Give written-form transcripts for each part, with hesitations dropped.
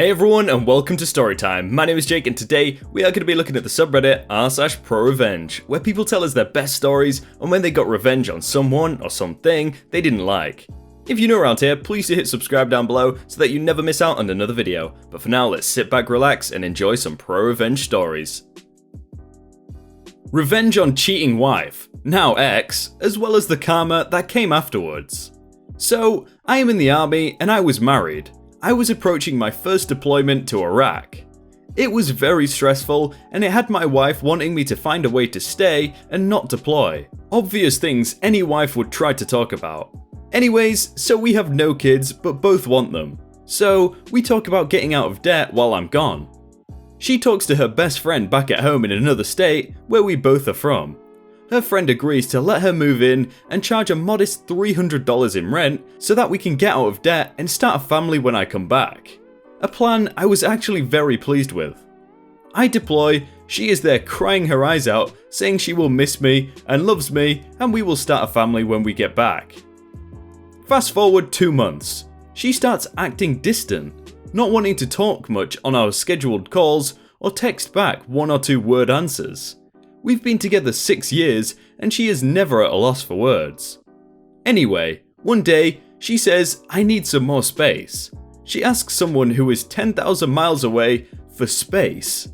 Hey everyone and welcome to Storytime. My name is Jake and today we are going to be looking at the subreddit r/prorevenge, where people tell us their best stories on when they got revenge on someone or something they didn't like. If you're new around here, please do hit subscribe down below so that you never miss out on another video. But for now, let's sit back, relax and enjoy some pro-revenge stories. Revenge on cheating wife, now ex, as well as the karma that came afterwards. So, I am in the army and I was married. I was approaching my first deployment to Iraq. It was very stressful and it had my wife wanting me to find a way to stay and not deploy. Obvious things any wife would try to talk about. Anyways, so we have no kids but both want them. So we talk about getting out of debt while I'm gone. She talks to her best friend back at home in another state where we both are from. Her friend agrees to let her move in and charge a modest $300 in rent so that we can get out of debt and start a family when I come back. A plan I was actually very pleased with. I deploy, she is there crying her eyes out, saying she will miss me and loves me and we will start a family when we get back. Fast forward 2 months. She starts acting distant, not wanting to talk much on our scheduled calls or text back 1 or 2 word answers. We've been together 6 years and she is never at a loss for words. Anyway, one day she says I need some more space. She asks someone who is 10,000 miles away for space.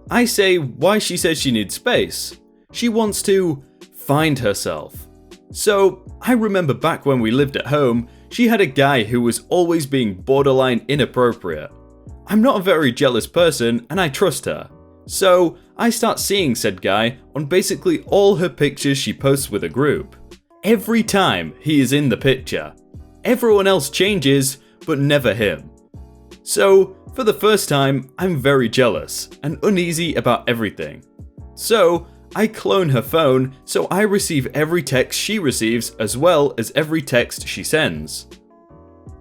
I say why she says she needs space. She wants to find herself. So I remember back when we lived at home, she had a guy who was always being borderline inappropriate. I'm not a very jealous person and I trust her. So I start seeing said guy on basically all her pictures she posts with a group. Every time he is in the picture. Everyone else changes, but never him. So for the first time, I'm very jealous and uneasy about everything. So I clone her phone so I receive every text she receives as well as every text she sends.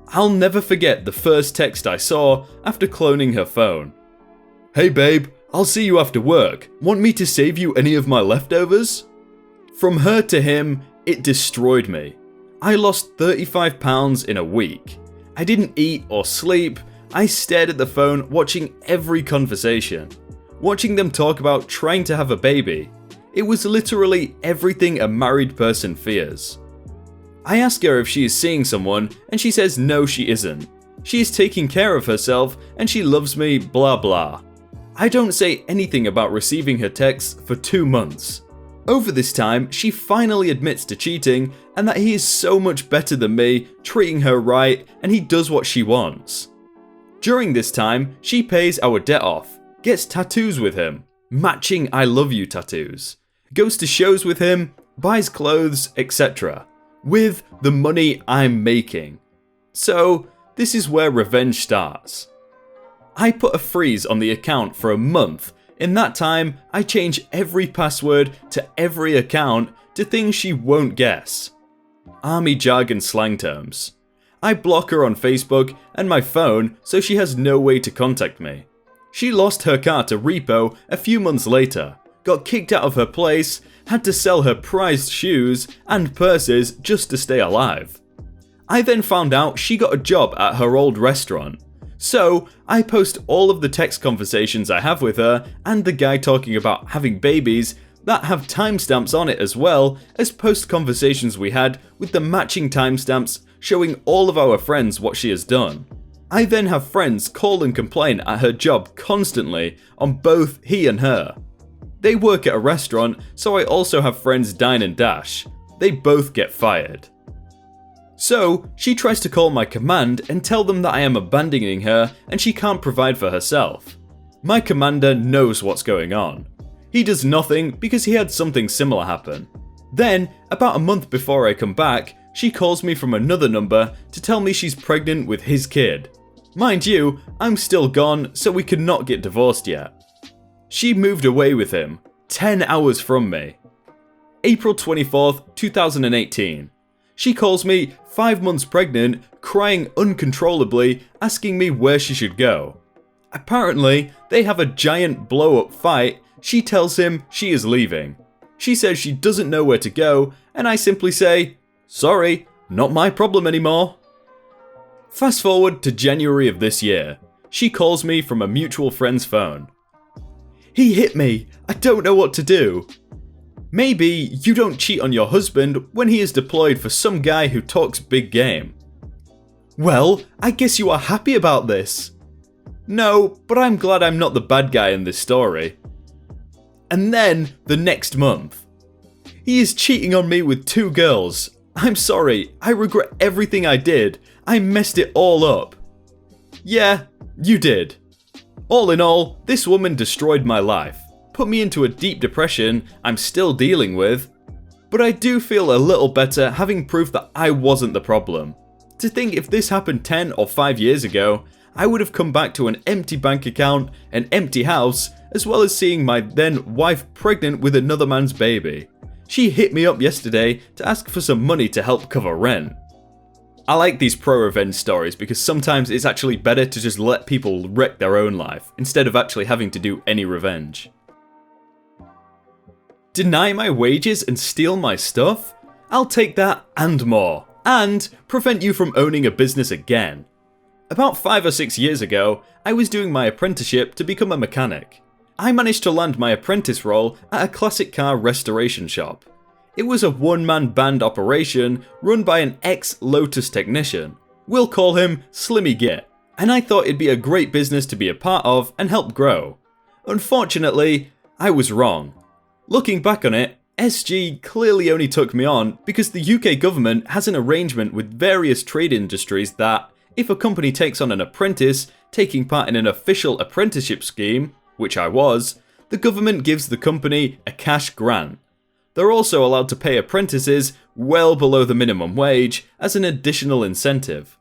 I'll never forget the first text I saw after cloning her phone. "Hey babe, I'll see you after work. Want me to save you any of my leftovers?" From her to him, it destroyed me. I lost 35 pounds in a week. I didn't eat or sleep. I stared at the phone watching every conversation. Watching them talk about trying to have a baby. It was literally everything a married person fears. I ask her if she is seeing someone and she says no she isn't. She is taking care of herself and she loves me, blah blah. I don't say anything about receiving her texts for 2 months. Over this time, she finally admits to cheating and that he is so much better than me, treating her right, and he does what she wants. During this time, she pays our debt off, gets tattoos with him, matching I love you tattoos, goes to shows with him, buys clothes, etc. with the money I'm making. So, this is where revenge starts. I put a freeze on the account for a month. In that time, I change every password to every account to things she won't guess. Army jargon slang terms. I block her on Facebook and my phone so she has no way to contact me. She lost her car to repo a few months later, got kicked out of her place, had to sell her prized shoes and purses just to stay alive. I then found out she got a job at her old restaurant. So, I post all of the text conversations I have with her and the guy talking about having babies that have timestamps on it as well as post conversations we had with the matching timestamps showing all of our friends what she has done. I then have friends call and complain at her job constantly on both he and her. They work at a restaurant, so I also have friends dine and dash. They both get fired. So, she tries to call my command and tell them that I am abandoning her and she can't provide for herself. My commander knows what's going on. He does nothing because he had something similar happen. Then, about a month before I come back, she calls me from another number to tell me she's pregnant with his kid. Mind you, I'm still gone, so we could not get divorced yet. She moved away with him, 10 hours from me. April 24th, 2018. She calls me 5 months pregnant, crying uncontrollably, asking me where she should go. Apparently, they have a giant blow-up fight. She tells him she is leaving. She says she doesn't know where to go, and I simply say, "Sorry, not my problem anymore." Fast forward to January of this year. She calls me from a mutual friend's phone. "He hit me. I don't know what to do." Maybe you don't cheat on your husband when he is deployed for some guy who talks big game. "Well, I guess you are happy about this." "No, but I'm glad I'm not the bad guy in this story." And then, the next month. "He is cheating on me with 2 girls. I'm sorry, I regret everything I did. I messed it all up." Yeah, you did. All in all, this woman destroyed my life, put me into a deep depression I'm still dealing with, but I do feel a little better having proof that I wasn't the problem. To think if this happened 10 or 5 years ago, I would have come back to an empty bank account, an empty house, as well as seeing my then wife pregnant with another man's baby. She hit me up yesterday to ask for some money to help cover rent. I like these pro-revenge stories because sometimes it's actually better to just let people wreck their own life instead of actually having to do any revenge. Deny my wages and steal my stuff? I'll take that and more. And prevent you from owning a business again. About 5 or 6 years ago, I was doing my apprenticeship to become a mechanic. I managed to land my apprentice role at a classic car restoration shop. It was a one-man band operation run by an ex-Lotus technician. We'll call him Slimmy Git, and I thought it'd be a great business to be a part of and help grow. Unfortunately, I was wrong. Looking back on it, SG clearly only took me on because the UK government has an arrangement with various trade industries that, if a company takes on an apprentice taking part in an official apprenticeship scheme, which I was, the government gives the company a cash grant. They're also allowed to pay apprentices well below the minimum wage as an additional incentive.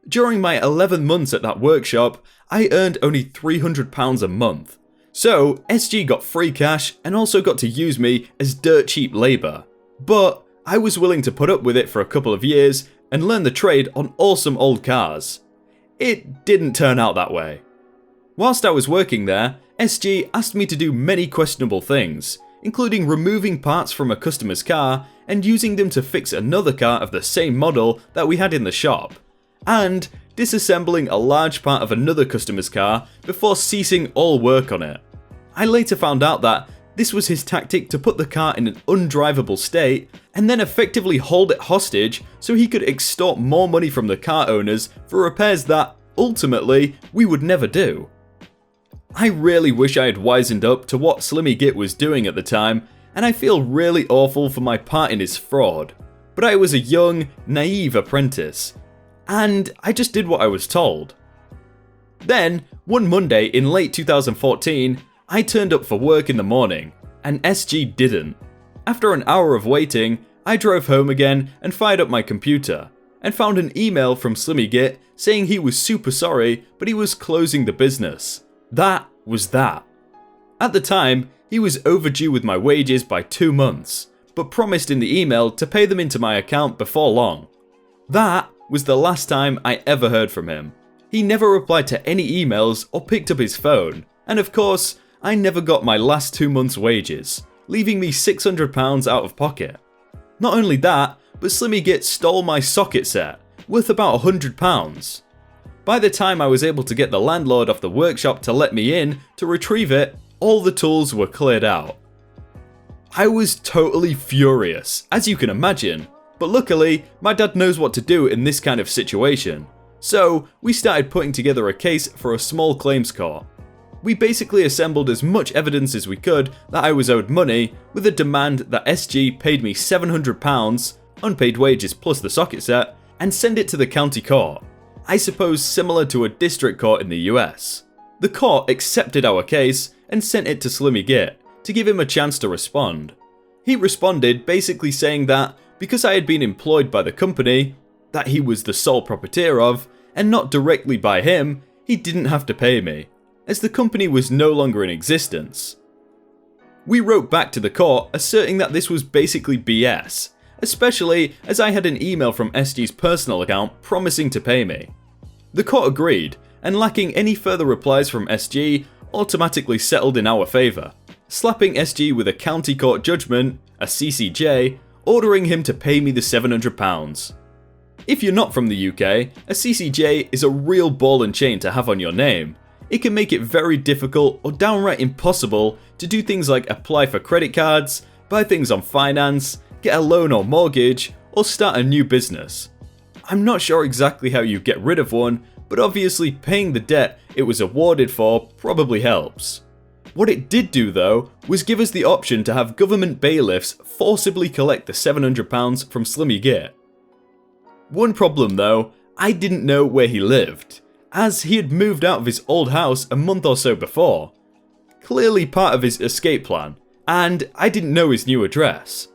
During my 11 months at that workshop, I earned only £300 a month. So SG got free cash and also got to use me as dirt cheap labour. But I was willing to put up with it for a couple of years and learn the trade on awesome old cars. It didn't turn out that way. Whilst I was working there, SG asked me to do many questionable things, including removing parts from a customer's car and using them to fix another car of the same model that we had in the shop, and disassembling a large part of another customer's car before ceasing all work on it. I later found out that this was his tactic to put the car in an undrivable state and then effectively hold it hostage so he could extort more money from the car owners for repairs that, ultimately, we would never do. I really wish I had wisened up to what Slimmy Git was doing at the time, and I feel really awful for my part in his fraud. But I was a young, naive apprentice, and I just did what I was told. Then, one Monday in late 2014, I turned up for work in the morning, and SG didn't. After an hour of waiting, I drove home again and fired up my computer, and found an email from Slimmy Git saying he was super sorry, but he was closing the business. That was that. At the time, he was overdue with my wages by 2 months, but promised in the email to pay them into my account before long. That was the last time I ever heard from him. He never replied to any emails or picked up his phone, and of course, I never got my last 2 months' wages, leaving me £600 out of pocket. Not only that, but Slimmy Git stole my socket set, worth about £100. By the time I was able to get the landlord of the workshop to let me in to retrieve it, all the tools were cleared out. I was totally furious, as you can imagine, but luckily, my dad knows what to do in this kind of situation. So, we started putting together a case for a small claims court. We basically assembled as much evidence as we could that I was owed money, with a demand that SG paid me £700, unpaid wages plus the socket set, and send it to the county court. I suppose similar to a district court in the US. The court accepted our case and sent it to Slimmy Git to give him a chance to respond. He responded basically saying that because I had been employed by the company, that he was the sole proprietor of, and not directly by him, he didn't have to pay me, as the company was no longer in existence. We wrote back to the court asserting that this was basically BS, especially as I had an email from SG's personal account promising to pay me. The court agreed, and lacking any further replies from SG, automatically settled in our favour, slapping SG with a county court judgment, a CCJ, ordering him to pay me the £700. If you're not from the UK, a CCJ is a real ball and chain to have on your name. It can make it very difficult or downright impossible to do things like apply for credit cards, buy things on finance, get a loan or mortgage, or start a new business. I'm not sure exactly how you get rid of one, but obviously paying the debt it was awarded for probably helps. What it did do though, was give us the option to have government bailiffs forcibly collect the £700 from Slimmy Git. One problem though, I didn't know where he lived, as he had moved out of his old house a month or so before. Clearly part of his escape plan, and I didn't know his new address.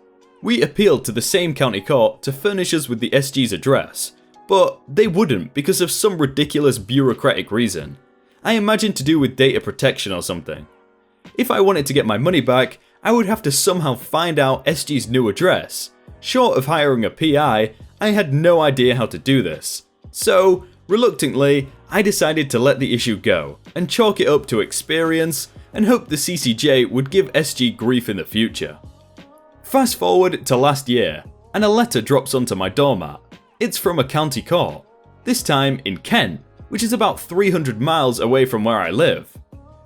We appealed to the same county court to furnish us with the SG's address, but they wouldn't because of some ridiculous bureaucratic reason. I imagine to do with data protection or something. If I wanted to get my money back, I would have to somehow find out SG's new address. Short of hiring a PI, I had no idea how to do this. So, reluctantly, I decided to let the issue go and chalk it up to experience and hope the CCJ would give SG grief in the future. Fast forward to last year, and a letter drops onto my doormat. It's from a county court, this time in Kent, which is about 300 miles away from where I live.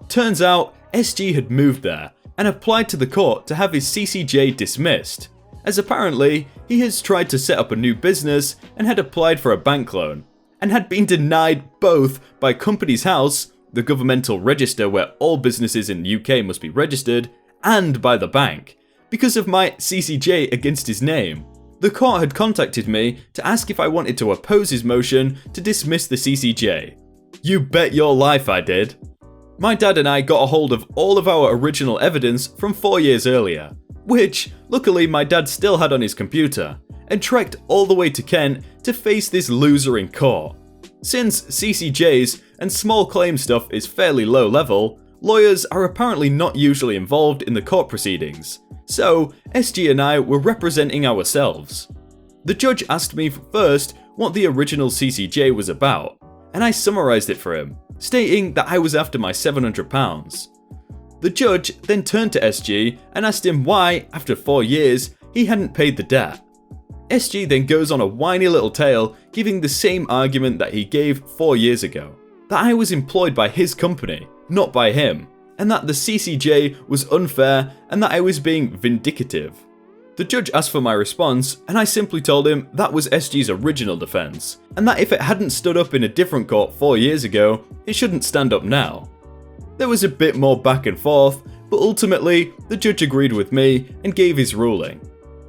Turns out, SG had moved there and applied to the court to have his CCJ dismissed, as apparently he has tried to set up a new business and had applied for a bank loan, and had been denied both by Companies House, the governmental register where all businesses in the UK must be registered, and by the bank, because of my CCJ against his name. The court had contacted me to ask if I wanted to oppose his motion to dismiss the CCJ. You bet your life I did. My dad and I got a hold of all of our original evidence from 4 years earlier, which, luckily my dad still had on his computer, and trekked all the way to Kent to face this loser in court. Since CCJs and small claim stuff is fairly low level, lawyers are apparently not usually involved in the court proceedings, so SG and I were representing ourselves. The judge asked me first what the original CCJ was about, and I summarised it for him, stating that I was after my £700. The judge then turned to SG and asked him why, after 4 years, he hadn't paid the debt. SG then goes on a whiny little tale, giving the same argument that he gave 4 years ago, that I was employed by his company, not by him, and that the CCJ was unfair and that I was being vindicative. The judge asked for my response, and I simply told him that was SG's original defence, and that if it hadn't stood up in a different court 4 years ago, it shouldn't stand up now. There was a bit more back and forth, but ultimately, the judge agreed with me and gave his ruling.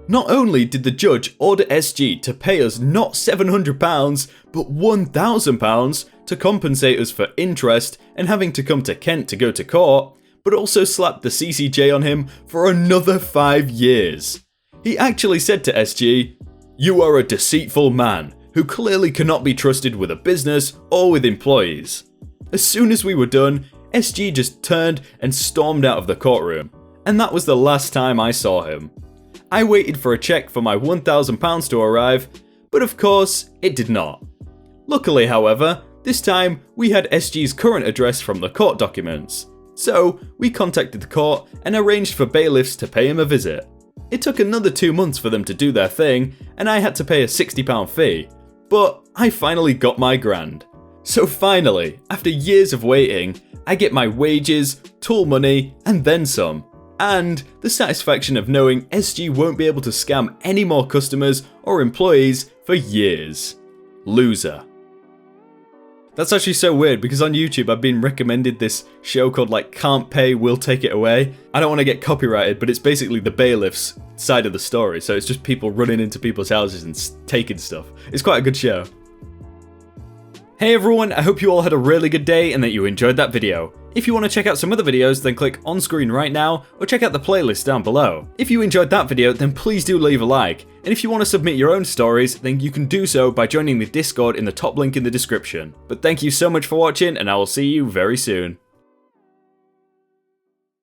Not only did the judge order SG to pay us not £700, but £1,000 to compensate us for interest and having to come to Kent to go to court, but also slapped the CCJ on him for another 5 years. He actually said to SG, "You are a deceitful man who clearly cannot be trusted with a business or with employees." As soon as we were done, SG just turned and stormed out of the courtroom, and that was the last time I saw him. I waited for a cheque for my £1,000 to arrive, but of course, it did not. Luckily, however, this time we had SG's current address from the court documents, so we contacted the court and arranged for bailiffs to pay him a visit. It took another 2 months for them to do their thing, and I had to pay a £60 fee, but I finally got my grand. So finally, after years of waiting, I get my wages, tool money, and then some. And the satisfaction of knowing SG won't be able to scam any more customers or employees for years. Loser. That's actually so weird because on YouTube I've been recommended this show called like Can't Pay, We'll Take It Away. I don't want to get copyrighted, but it's basically the bailiffs side of the story. So it's just people running into people's houses and taking stuff. It's quite a good show. Hey everyone, I hope you all had a really good day and that you enjoyed that video. If you want to check out some other videos, then click on screen right now or check out the playlist down below. If you enjoyed that video, then please do leave a like. And if you want to submit your own stories, then you can do so by joining the Discord in the top link in the description. But thank you so much for watching, and I will see you very soon.